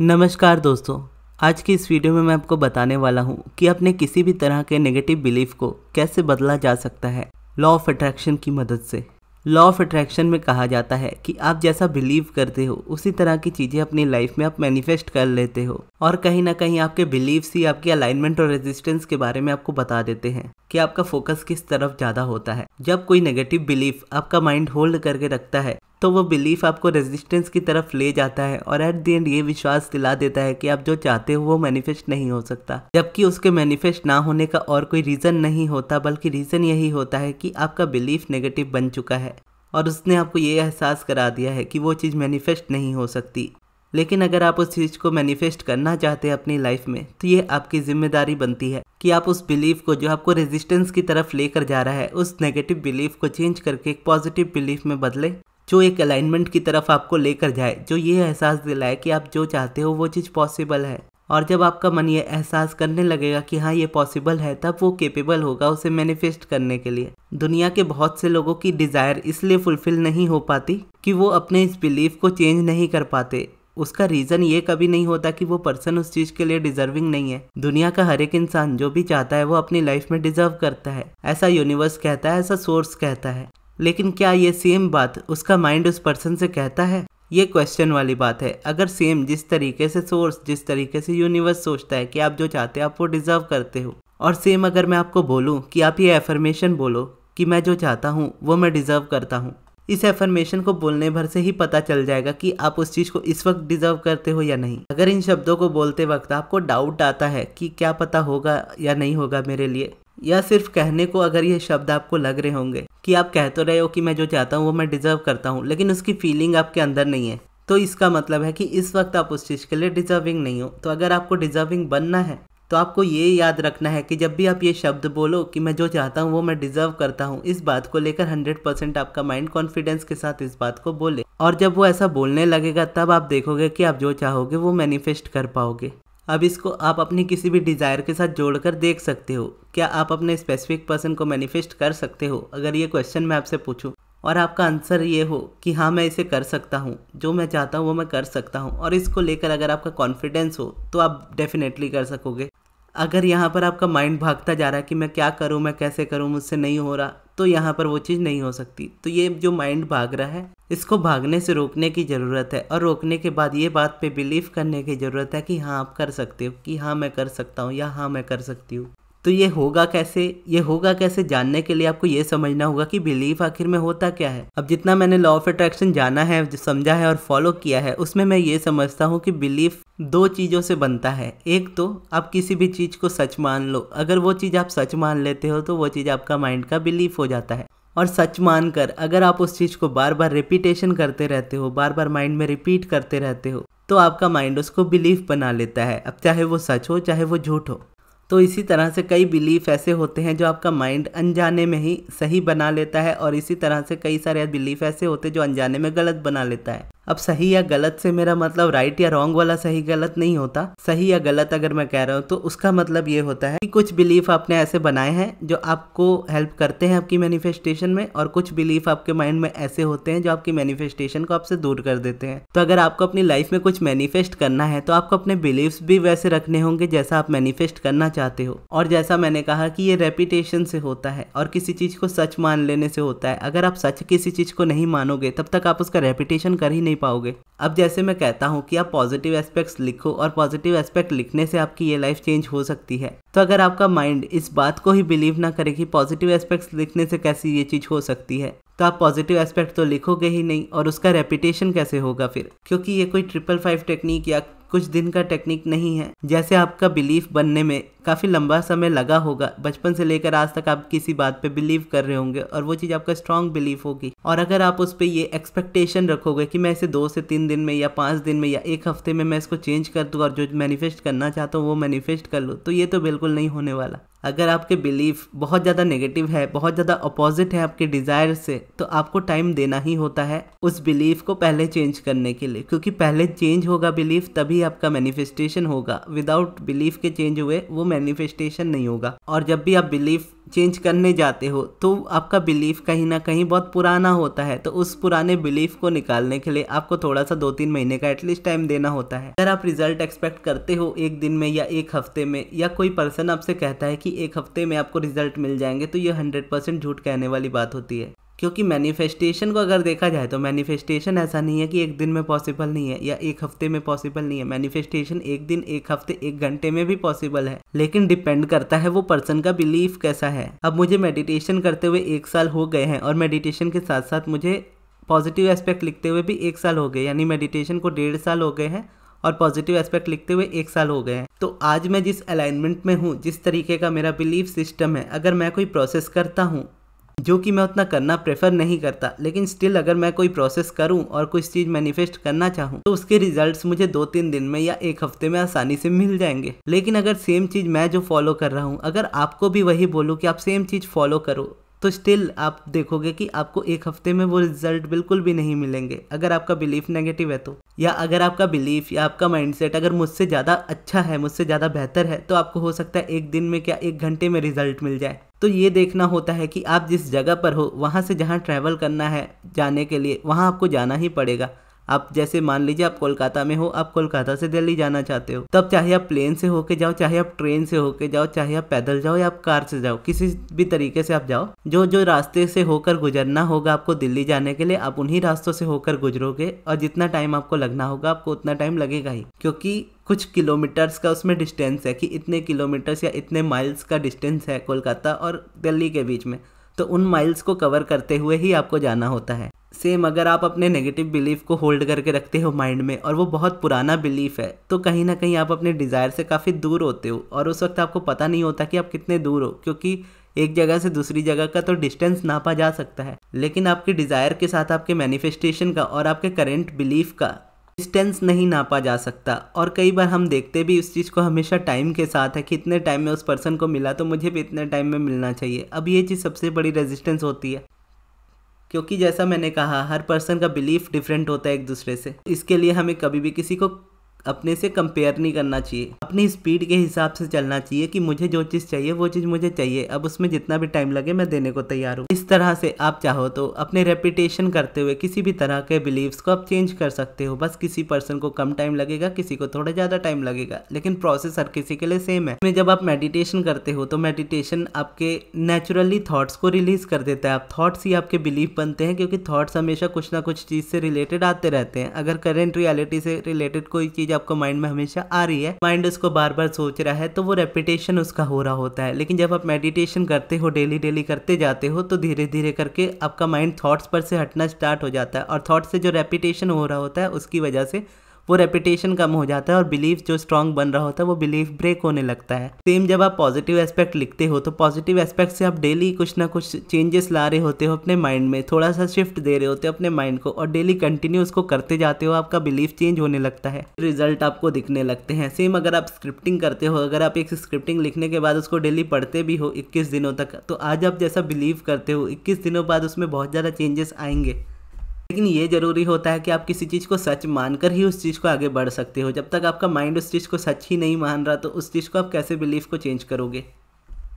नमस्कार दोस्तों, आज की इस वीडियो में मैं आपको बताने वाला हूँ कि अपने किसी भी तरह के नेगेटिव बिलीफ को कैसे बदला जा सकता है लॉ ऑफ अट्रैक्शन की मदद से। लॉ ऑफ अट्रैक्शन में कहा जाता है कि आप जैसा बिलीव करते हो उसी तरह की चीज़ें अपनी लाइफ में आप मैनिफेस्ट कर लेते हो, और कहीं ना कहीं आपके बिलीव्स ही आपकी अलाइनमेंट और रेजिस्टेंस के बारे में आपको बता देते हैं कि आपका फोकस किस तरफ ज़्यादा होता है। जब कोई नेगेटिव बिलीफ आपका माइंड होल्ड करके रखता है तो वो बिलीफ आपको रेजिस्टेंस की तरफ ले जाता है और एट द एंड ये विश्वास दिला देता है कि आप जो चाहते हो वो मैनिफेस्ट नहीं हो सकता, जबकि उसके मैनिफेस्ट ना होने का और कोई रीज़न नहीं होता, बल्कि रीज़न यही होता है कि आपका बिलीफ नेगेटिव बन चुका है और उसने आपको ये एहसास करा दिया है कि वो चीज़ मैनिफेस्ट नहीं हो सकती। लेकिन अगर आप उस चीज़ को मैनिफेस्ट करना चाहते हैं अपनी लाइफ में, तो ये आपकी जिम्मेदारी बनती है कि आप उस बिलीफ को जो आपको रेजिस्टेंस की तरफ लेकर जा रहा है, उस नेगेटिव बिलीफ को चेंज करके एक पॉजिटिव बिलीफ में बदले, जो एक अलाइनमेंट की तरफ आपको लेकर जाए, जो ये एहसास दिलाए कि आप जो चाहते हो वो चीज़ पॉसिबल है। और जब आपका मन ये एहसास करने लगेगा कि हाँ ये पॉसिबल है, तब वो कैपेबल होगा उसे मैनिफेस्ट करने के लिए। दुनिया के बहुत से लोगों की डिज़ायर इसलिए फुलफिल नहीं हो पाती कि वो अपने इस बिलीफ को चेंज नहीं कर पाते। उसका रीज़न ये कभी नहीं होता कि वो पर्सन उस चीज़ के लिए डिजर्विंग नहीं है। दुनिया का हर एक इंसान जो भी चाहता है वो अपनी लाइफ में डिजर्व करता है, ऐसा यूनिवर्स कहता है, ऐसा सोर्स कहता है। लेकिन क्या ये सेम बात उसका माइंड उस पर्सन से कहता है? ये क्वेश्चन वाली बात है। अगर सेम जिस तरीके से सोर्स, जिस तरीके से यूनिवर्स सोचता है कि आप जो चाहते हो आप वो डिजर्व करते हो, और सेम अगर मैं आपको बोलूँ कि आप ये एफर्मेशन बोलो कि मैं जो चाहता हूँ वो मैं डिजर्व करता हूँ, इस एफर्मेशन को बोलने भर से ही पता चल जाएगा कि आप उस चीज़ को इस वक्त डिजर्व करते हो या नहीं। अगर इन शब्दों को बोलते वक्त आपको डाउट आता है कि क्या पता होगा या नहीं होगा मेरे लिए, या सिर्फ कहने को अगर ये शब्द आपको लग रहे होंगे कि आप कह तो रहे हो कि मैं जो चाहता हूँ वो मैं डिजर्व करता हूँ, लेकिन उसकी फीलिंग आपके अंदर नहीं है, तो इसका मतलब है कि इस वक्त आप उस चीज़ के लिए डिजर्विंग नहीं हो। तो अगर आपको डिजर्विंग बनना है तो आपको ये याद रखना है कि जब भी आप ये शब्द बोलो कि मैं जो चाहता हूँ वो मैं डिजर्व करता हूँ, इस बात को लेकर 100% आपका माइंड कॉन्फिडेंस के साथ इस बात को बोले, और जब वो ऐसा बोलने लगेगा तब आप देखोगे कि आप जो चाहोगे वो मैनिफेस्ट कर पाओगे। अब इसको आप अपनी किसी भी डिज़ायर के साथ जोड़कर देख सकते हो। क्या आप अपने स्पेसिफिक पर्सन को मैनिफेस्ट कर सकते हो? अगर ये क्वेश्चन मैं आपसे पूछूं और आपका आंसर ये हो कि हाँ मैं इसे कर सकता हूँ, जो मैं चाहता हूँ वो मैं कर सकता हूँ, और इसको लेकर अगर आपका कॉन्फिडेंस हो तो आप डेफिनेटली कर सकोगे। अगर यहाँ पर आपका माइंड भागता जा रहा है कि मैं क्या करूँ, मैं कैसे करूँ, मुझसे नहीं हो रहा, तो यहाँ पर वो चीज़ नहीं हो सकती। तो ये जो माइंड भाग रहा है इसको भागने से रोकने की ज़रूरत है, और रोकने के बाद ये बात पे बिलीव करने की ज़रूरत है कि हाँ आप कर सकते हो, कि हाँ मैं कर सकता हूँ या हाँ मैं कर सकती हूँ। तो ये होगा कैसे जानने के लिए आपको ये समझना होगा कि बिलीफ आखिर में होता क्या है। अब जितना मैंने लॉ ऑफ अट्रैक्शन जाना है, समझा है और फॉलो किया है, उसमें मैं ये समझता हूँ कि बिलीफ दो चीज़ों से बनता है। एक तो आप किसी भी चीज़ को सच मान लो, अगर वो चीज़ आप सच मान लेते हो तो वो चीज़ आपका माइंड का बिलीफ हो जाता है। और सच मानकर अगर आप उस चीज़ को बार बार रिपीटेशन करते रहते हो, बार बार माइंड में रिपीट करते रहते हो, तो आपका माइंड उसको बिलीफ बना लेता है, अब चाहे वो सच हो चाहे वो झूठ हो। तो इसी तरह से कई बिलीफ ऐसे होते हैं जो आपका माइंड अनजाने में ही सही बना लेता है, और इसी तरह से कई सारे बिलीफ ऐसे होते हैं जो अनजाने में गलत बना लेता है। अब सही या गलत से मेरा मतलब राइट या रॉन्ग वाला सही गलत नहीं होता। सही या गलत अगर मैं कह रहा हूँ तो उसका मतलब ये होता है कि कुछ बिलीफ आपने ऐसे बनाए हैं जो आपको हेल्प करते हैं आपकी मैनिफेस्टेशन में, और कुछ बिलीफ आपके माइंड में ऐसे होते हैं जो आपकी मैनिफेस्टेशन को आपसे दूर कर देते हैं। तो अगर आपको अपनी लाइफ में कुछ मैनिफेस्ट करना है तो आपको अपने बिलीव्स भी वैसे रखने होंगे जैसा आप मैनिफेस्ट करना चाहते हो। और जैसा मैंने कहा कि ये रेपिटेशन से होता है और किसी चीज को सच मान लेने से होता है। अगर आप सच किसी चीज को नहीं मानोगे तब तक आप उसका रेपिटेशन कर ही नहीं पाओगे। अब जैसे मैं कहता हूँ कि आप पॉजिटिव एस्पेक्ट्स लिखो, और पॉजिटिव एस्पेक्ट लिखने से आपकी ये लाइफ चेंज हो सकती है, तो अगर आपका माइंड इस बात को ही बिलीव ना करे कि पॉजिटिव एस्पेक्ट्स लिखने से कैसी ये चीज हो सकती है, तो आप पॉजिटिव एस्पेक्ट तो लिखोगे ही नहीं, और उसका रेपिटेशन कैसे होगा फिर? क्योंकि ये कोई 555 टेक्निक या कुछ दिन का टेक्निक नहीं है। जैसे आपका बिलीफ बनने में काफ़ी लंबा समय लगा होगा, बचपन से लेकर आज तक आप किसी बात पे बिलीव कर रहे होंगे और वो चीज़ आपका स्ट्रांग बिलीफ होगी, और अगर आप उस पर ये एक्सपेक्टेशन रखोगे कि मैं इसे 2 से 3 दिन में या 5 दिन में या 1 हफ्ते में मैं इसको चेंज कर दूँ और जो मैनिफेस्ट करना चाहता हूँ वो मैनिफेस्ट कर लूँ, तो ये तो बिल्कुल नहीं होने वाला। अगर आपके बिलीफ बहुत ज़्यादा नेगेटिव है, बहुत ज़्यादा अपोजिट है आपके डिज़ायर से, तो आपको टाइम देना ही होता है उस बिलीफ को पहले चेंज करने के लिए, क्योंकि पहले चेंज होगा बिलीफ तभी आपका मैनिफेस्टेशन होगा। विदाउट बिलीफ के चेंज हुए वो मैनिफेस्टेशन नहीं होगा। और जब भी आप बिलीफ चेंज करने जाते हो तो आपका बिलीफ कहीं ना कहीं बहुत पुराना होता है, तो उस पुराने बिलीफ को निकालने के लिए आपको थोड़ा सा 2-3 महीने का एटलीस्ट टाइम देना होता है। अगर आप रिजल्ट एक्सपेक्ट करते हो एक दिन में या एक हफ्ते में, या कोई पर्सन आपसे कहता है कि एक हफ्ते में आपको रिजल्ट मिल जाएंगे, तो ये 100% झूठ कहने वाली बात होती है। क्योंकि मैनिफेस्टेशन को अगर देखा जाए तो मैनिफेस्टेशन ऐसा नहीं है कि एक दिन में पॉसिबल नहीं है या एक हफ्ते में पॉसिबल नहीं है। मैनिफेस्टेशन एक दिन, एक हफ्ते, एक घंटे में भी पॉसिबल है, लेकिन डिपेंड करता है वो पर्सन का बिलीफ कैसा है। अब मुझे मेडिटेशन करते हुए 1 साल हो गए हैं और मेडिटेशन के साथ साथ मुझे पॉजिटिव एस्पेक्ट लिखते हुए भी 1 साल हो गए, यानी मेडिटेशन को 1.5 साल हो गए हैं और पॉजिटिव एस्पेक्ट लिखते हुए 1 साल हो गए हैं। तो आज मैं जिस अलाइनमेंट में हूँ, जिस तरीके का मेरा बिलीफ सिस्टम है, अगर मैं कोई प्रोसेस करता हूँ जो कि मैं उतना करना प्रेफर नहीं करता, लेकिन स्टिल अगर मैं कोई प्रोसेस करूं और कुछ चीज़ मैनिफेस्ट करना चाहूं तो उसके रिजल्ट्स मुझे 2-3 दिन में या एक हफ्ते में आसानी से मिल जाएंगे। लेकिन अगर सेम चीज़ मैं जो फॉलो कर रहा हूं, अगर आपको भी वही बोलूं कि आप सेम चीज़ फॉलो करो, तो स्टिल आप देखोगे कि आपको एक हफ्ते में वो रिजल्ट बिल्कुल भी नहीं मिलेंगे, अगर आपका बिलीफ नेगेटिव है तो। या अगर आपका बिलीफ या आपका माइंडसेट अगर मुझसे ज़्यादा अच्छा है, मुझसे ज़्यादा बेहतर है, तो आपको हो सकता है एक दिन में क्या 1 घंटे में रिजल्ट मिल जाए। तो ये देखना होता है कि आप जिस जगह पर हो वहाँ से जहाँ ट्रैवल करना है जाने के लिए, वहाँ आपको जाना ही पड़ेगा। आप जैसे मान लीजिए आप कोलकाता में हो, आप कोलकाता से दिल्ली जाना चाहते हो, तब चाहे आप प्लेन से होके जाओ, चाहे आप ट्रेन से होके जाओ, चाहे आप पैदल जाओ या आप कार से जाओ, किसी भी तरीके से आप जाओ, जो जो रास्ते से होकर गुजरना होगा आपको दिल्ली जाने के लिए, आप उन्हीं रास्तों से होकर गुजरोगे और जितना टाइम आपको लगना होगा आपको उतना टाइम लगेगा ही। क्योंकि कुछ किलोमीटर्स का उसमें डिस्टेंस है कि इतने किलोमीटर्स या इतने माइल्स का डिस्टेंस है कोलकाता और दिल्ली के बीच में, तो उन माइल्स को कवर करते हुए ही आपको जाना होता है। सेम अगर आप अपने नेगेटिव बिलीफ को होल्ड करके रखते हो माइंड में और वो बहुत पुराना बिलीफ है, तो कहीं ना कहीं आप अपने डिज़ायर से काफ़ी दूर होते हो और उस वक्त आपको पता नहीं होता कि आप कितने दूर हो, क्योंकि एक जगह से दूसरी जगह का तो डिस्टेंस नापा जा सकता है, लेकिन आपके डिज़ायर के साथ आपके मैनिफेस्टेशन का और आपके करेंट बिलीफ का डिस्टेंस नहीं नापा जा सकता। और कई बार हम देखते भी उस चीज़ को हमेशा टाइम के साथ है कि इतने टाइम में उस पर्सन को मिला तो मुझे भी इतने टाइम में मिलना चाहिए। अब ये चीज़ सबसे बड़ी रेजिस्टेंस होती है, क्योंकि जैसा मैंने कहा हर पर्सन का बिलीफ डिफरेंट होता है एक दूसरे से। इसके लिए हमें कभी भी किसी को अपने से कंपेयर नहीं करना चाहिए, अपनी स्पीड के हिसाब से चलना चाहिए कि मुझे जो चीज़ चाहिए वो चीज़ मुझे चाहिए, अब उसमें जितना भी टाइम लगे मैं देने को तैयार हूँ। इस तरह से आप चाहो तो अपने रेपिटेशन करते हुए किसी भी तरह के बिलीव्स को आप चेंज कर सकते हो। बस किसी पर्सन को कम टाइम लगेगा, किसी को थोड़ा ज़्यादा टाइम लगेगा, लेकिन प्रोसेस हर किसी के लिए सेम है। में जब आप मेडिटेशन करते हो तो मेडिटेशन आपके नेचुरली थॉट्स को रिलीज कर देता है। आप थॉट्स ही आपके बिलीफ बनते हैं, क्योंकि थॉट्स हमेशा कुछ ना कुछ चीज़ से रिलेटेड आते रहते हैं। अगर करेंट रियलिटी से रिलेटेड कोई चीज़ आपको माइंड में हमेशा आ रही है, माइंड उसको बार बार सोच रहा है, तो वो रेपिटेशन उसका हो रहा होता है। लेकिन जब आप मेडिटेशन करते हो, डेली करते जाते हो, तो धीरे धीरे करके आपका माइंड थॉट्स पर से हटना स्टार्ट हो जाता है और थॉट्स से जो रेपिटेशन हो रहा होता है उसकी वजह से वो रेपिटेशन कम हो जाता है और बिलीफ जो स्ट्रांग बन रहा होता है वो बिलीफ ब्रेक होने लगता है। सेम जब आप पॉजिटिव एस्पेक्ट लिखते हो तो पॉजिटिव एस्पेक्ट से आप डेली कुछ ना कुछ चेंजेस ला रहे होते हो अपने माइंड में, थोड़ा सा शिफ्ट दे रहे होते हो अपने माइंड को और डेली कंटिन्यू उसको करते जाते हो, आपका बिलीफ चेंज होने लगता है, रिजल्ट आपको दिखने लगते हैं। सेम अगर आप स्क्रिप्टिंग करते हो, अगर आप एक स्क्रिप्टिंग लिखने के बाद उसको डेली पढ़ते भी हो 21 दिनों तक, तो आज आप जैसा बिलीव करते हो 21 दिनों बाद उसमें बहुत ज़्यादा चेंजेस आएंगे। लेकिन ये ज़रूरी होता है कि आप किसी चीज़ को सच मानकर ही उस चीज़ को आगे बढ़ सकते हो। जब तक आपका माइंड उस चीज़ को सच ही नहीं मान रहा तो उस चीज़ को आप कैसे बिलीफ को चेंज करोगे।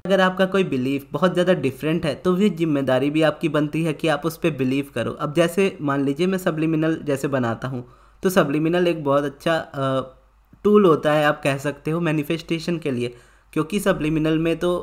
अगर आपका कोई बिलीफ बहुत ज़्यादा डिफरेंट है तो भी जिम्मेदारी भी आपकी बनती है कि आप उस पर बिलीव करो। अब जैसे मान लीजिए मैं सब्लिमिनल जैसे बनाता हूँ, तो सब्लिमिनल एक बहुत अच्छा टूल होता है, आप कह सकते हो मैनिफेस्टेशन के लिए, क्योंकि सब्लिमिनल में तो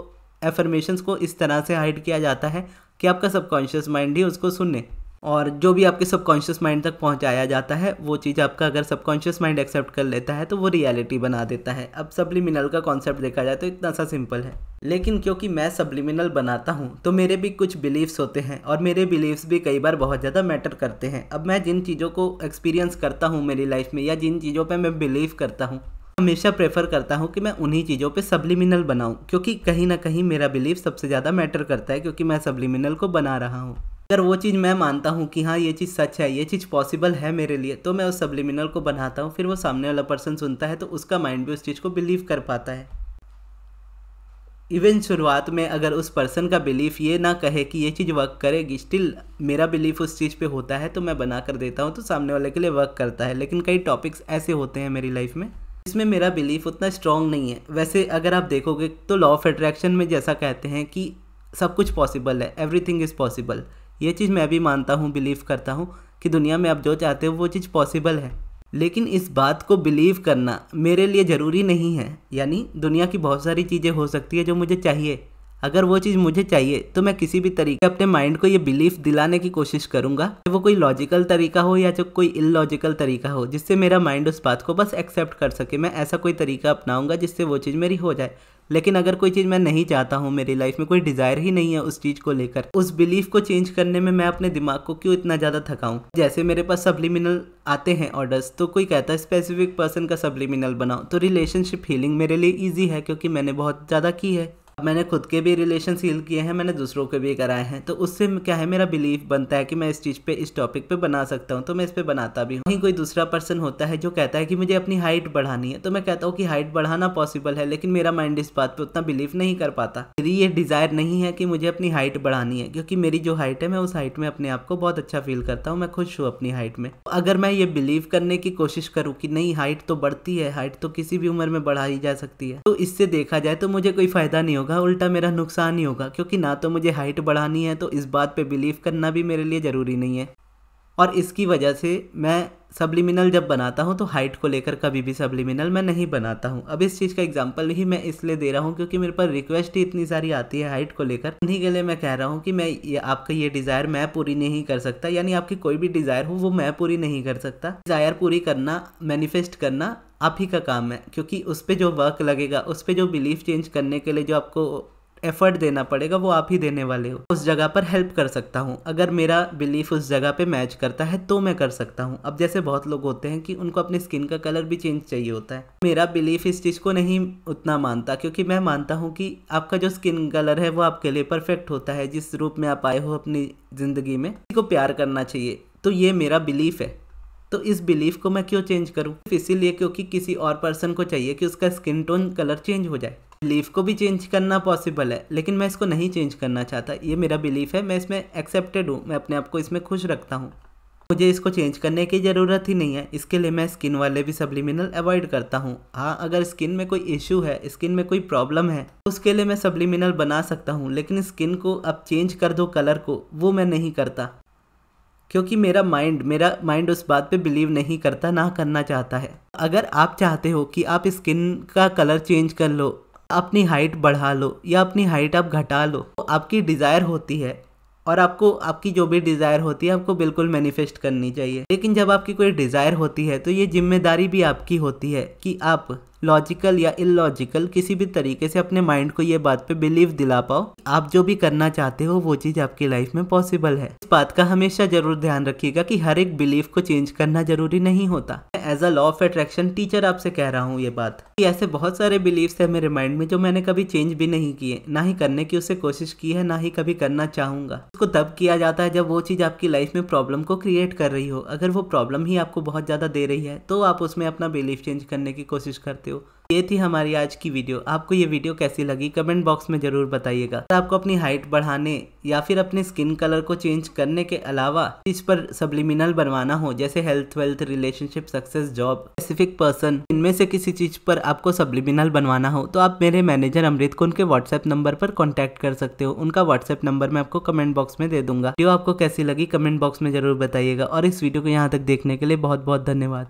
एफर्मेशंस को इस तरह से हाइड किया जाता है कि आपका सबकॉन्शियस माइंड ही उसको सुने और जो भी आपके सबकॉन्शियस माइंड तक पहुंचाया जाता है वो चीज़ आपका अगर सबकॉन्शियस माइंड एक्सेप्ट कर लेता है तो वो रियलिटी बना देता है। अब सब्लिमिनल का कॉन्सेप्ट देखा जाए तो इतना सा सिंपल है, लेकिन क्योंकि मैं सब्लिमिनल बनाता हूँ तो मेरे भी कुछ बिलीव्स होते हैं और मेरे बिलीव्स भी कई बार बहुत ज़्यादा मैटर करते हैं। अब मैं जिन चीज़ों को एक्सपीरियंस करता हूँ मेरी लाइफ में या जिन चीज़ों पर मैं बिलीव करता हूँ, हमेशा प्रेफर करता हूँ कि मैं उन्हीं चीज़ों पे सब्लिमिनल बनाऊँ, क्योंकि कहीं ना कहीं मेरा बिलीफ सबसे ज़्यादा मैटर करता है, क्योंकि मैं सब्लिमिनल को बना रहा हूँ। अगर वो चीज़ मैं मानता हूँ कि हाँ ये चीज़ सच है, ये चीज़ पॉसिबल है मेरे लिए, तो मैं उस सब्लिमिनल को बनाता हूँ, फिर वो सामने वाला पर्सन सुनता है तो उसका माइंड भी उस चीज़ को बिलीव कर पाता है। इवन शुरुआत में अगर उस पर्सन का बिलीफ ये ना कहे कि ये चीज़ वर्क करेगी, स्टिल मेरा बिलीफ उस चीज़ पे होता है तो मैं बना कर देता हूँ तो सामने वाले के लिए वर्क करता है। लेकिन कई टॉपिक्स ऐसे होते हैं मेरी लाइफ में इसमें मेरा बिलीफ उतना स्ट्रॉन्ग नहीं है। वैसे अगर आप देखोगे तो लॉ ऑफ अट्रैक्शन में जैसा कहते हैं कि सब कुछ पॉसिबल है, एवरीथिंग इज़ पॉसिबल। ये चीज़ मैं भी मानता हूँ, बिलीव करता हूँ कि दुनिया में आप जो चाहते हो वो चीज़ पॉसिबल है। लेकिन इस बात को बिलीव करना मेरे लिए ज़रूरी नहीं है। यानी दुनिया की बहुत सारी चीज़ें हो सकती है जो मुझे चाहिए। अगर वो चीज़ मुझे चाहिए तो मैं किसी भी तरीके अपने माइंड को ये बिलीफ दिलाने की कोशिश करूंगा, वो कोई लॉजिकल तरीका हो या जो कोई इलॉजिकल तरीका हो, जिससे मेरा माइंड उस बात को बस एक्सेप्ट कर सके। मैं ऐसा कोई तरीका अपनाऊंगा जिससे वो चीज़ मेरी हो जाए। लेकिन अगर कोई चीज़ मैं नहीं चाहता हूँ, मेरी लाइफ में कोई डिज़ायर ही नहीं है उस चीज़ को लेकर, उस बिलीफ को चेंज करने में मैं अपने दिमाग को क्यों इतना ज़्यादा थकाऊं। जैसे मेरे पास सब्लिमिनल आते हैं ऑर्डर्स, तो कोई कहता है स्पेसिफिक पर्सन का सब्लिमिनल बनाओ, तो रिलेशनशिप हीलिंग मेरे लिए ईजी है क्योंकि मैंने बहुत ज़्यादा की है। मैंने खुद के भी रिलेशन हील किए हैं, मैंने दूसरों के भी कराए हैं, तो उससे क्या है, मेरा बिलीफ बनता है कि मैं इस चीज़ पे, इस टॉपिक पे बना सकता हूँ, तो मैं इस पे बनाता भी हूँ। वहीं कोई दूसरा पर्सन होता है जो कहता है कि मुझे अपनी हाइट बढ़ानी है, तो मैं कहता हूँ कि हाइट बढ़ाना पॉसिबल है, लेकिन मेरा माइंड इस बात पे उतना बिलीव नहीं कर पाता। मेरी ये डिज़ायर नहीं है कि मुझे अपनी हाइट बढ़ानी है, क्योंकि मेरी जो हाइट है, मैं उस हाइट में अपने आप को बहुत अच्छा फील करता हूँ, मैं खुश हूँ अपनी हाइट में। अगर मैं ये बिलीव करने की कोशिश करूँ कि नहीं, हाइट तो बढ़ती है, हाइट तो किसी भी उम्र में बढ़ाई जा सकती है, तो इससे देखा जाए तो मुझे कोई फायदा नहीं होगा, उल्टा मेरा नुकसान ही होगा। क्योंकि ना तो मुझे हाइट बढ़ानी है, तो इस बात पे बिलीव करना भी मेरे लिए ज़रूरी नहीं है। और इसकी वजह से मैं सब्लिमिनल जब बनाता हूँ तो हाइट को लेकर कभी भी सब्लिमिनल मैं नहीं बनाता हूँ। अब इस चीज़ का एग्जांपल ही मैं इसलिए दे रहा हूँ क्योंकि मेरे पर रिक्वेस्ट ही इतनी सारी आती है हाइट को लेकर। उन्हीं के लिए मैं कह रहा हूँ कि आपका ये डिज़ायर मैं पूरी नहीं कर सकता, यानी आपकी कोई भी डिज़ायर हो वो मैं पूरी नहीं कर सकता। डिज़ायर पूरी करना, मैनिफेस्ट करना आप ही का काम है, क्योंकि उस पर जो वर्क लगेगा, उस पर जो बिलीफ चेंज करने के लिए जो आपको एफर्ट देना पड़ेगा, वो आप ही देने वाले हो। उस जगह पर हेल्प कर सकता हूँ, अगर मेरा बिलीफ उस जगह पे मैच करता है तो मैं कर सकता हूँ। अब जैसे बहुत लोग होते हैं कि उनको अपनी स्किन का कलर भी चेंज चाहिए होता है, मेरा बिलीफ इस चीज़ को नहीं उतना मानता, क्योंकि मैं मानता हूँ कि आपका जो स्किन कलर है वो आपके लिए परफेक्ट होता है। जिस रूप में आप आए हो अपनी ज़िंदगी में, किसी को प्यार करना चाहिए, तो ये मेरा बिलीफ है। तो इस बिलीफ को मैं क्यों चेंज करूँ? इसीलिए क्योंकि किसी और पर्सन को चाहिए कि उसका स्किन टोन कलर चेंज हो जाए। बिलीफ को भी चेंज करना पॉसिबल है, लेकिन मैं इसको नहीं चेंज करना चाहता। ये मेरा बिलीफ है, मैं इसमें एक्सेप्टेड हूँ, मैं अपने आप को इसमें खुश रखता हूँ। मुझे इसको चेंज करने की ज़रूरत ही नहीं है। इसके लिए मैं स्किन वाले भी सब्लिमिनल अवॉइड करता हूँ। हाँ, अगर स्किन में कोई इशू है, स्किन में कोई प्रॉब्लम है, तो उसके लिए मैं सब्लिमिनल बना सकता हूँ, लेकिन स्किन को अब चेंज कर दो कलर को, वो मैं नहीं करता, क्योंकि मेरा माइंड उस बात पे बिलीव नहीं करता, ना करना चाहता है। अगर आप चाहते हो कि आप स्किन का कलर चेंज कर लो, अपनी हाइट बढ़ा लो या अपनी हाइट आप घटा लो, तो आपकी डिज़ायर होती है, और आपको आपकी जो भी डिज़ायर होती है आपको बिल्कुल मैनिफेस्ट करनी चाहिए। लेकिन जब आपकी कोई डिज़ायर होती है तो ये जिम्मेदारी भी आपकी होती है कि आप लॉजिकल या इलॉजिकल किसी भी तरीके से अपने माइंड को ये बात पे बिलीव दिला पाओ, आप जो भी करना चाहते हो वो चीज़ आपकी लाइफ में पॉसिबल है। इस बात का हमेशा जरूर ध्यान रखिएगा कि हर एक बिलीफ को चेंज करना जरूरी नहीं होता। As a law of attraction teacher आपसे कह रहा हूँ ये बात, कि ऐसे बहुत सारे बिलीव्स है मेरे माइंड में जो मैंने कभी चेंज भी नहीं किए, ना ही करने की उससे कोशिश की है, ना ही कभी करना चाहूँगा। उसको तब किया जाता है जब वो चीज़ आपकी लाइफ में प्रॉब्लम को क्रिएट कर रही हो। अगर वो प्रॉब्लम ही आपको बहुत ज़्यादा दे रही है तो आप उसमें अपना बिलीफ चेंज करने की कोशिश करते हो। ये थी हमारी आज की वीडियो। आपको ये वीडियो कैसी लगी कमेंट बॉक्स में ज़रूर बताइएगा। अगर आपको अपनी हाइट बढ़ाने या फिर अपने स्किन कलर को चेंज करने के अलावा इस पर सब्लिमिनल बनवाना हो, जैसे health, wealth, relationship, success, job, specific person, इनमें से किसी चीज़ पर आपको सब्लिमिनल बनवाना हो, तो आप मेरे मैनेजर अमृत को उनके व्हाट्सएप नंबर पर कॉन्टैक्ट कर सकते हो। उनका व्हाट्सएप नंबर मैं आपको कमेंट बॉक्स में दे दूंगा। वीडियो आपको कैसी लगी कमेंट बॉक्स में ज़रूर बताइएगा, और इस वीडियो को यहाँ तक देखने के लिए बहुत बहुत धन्यवाद।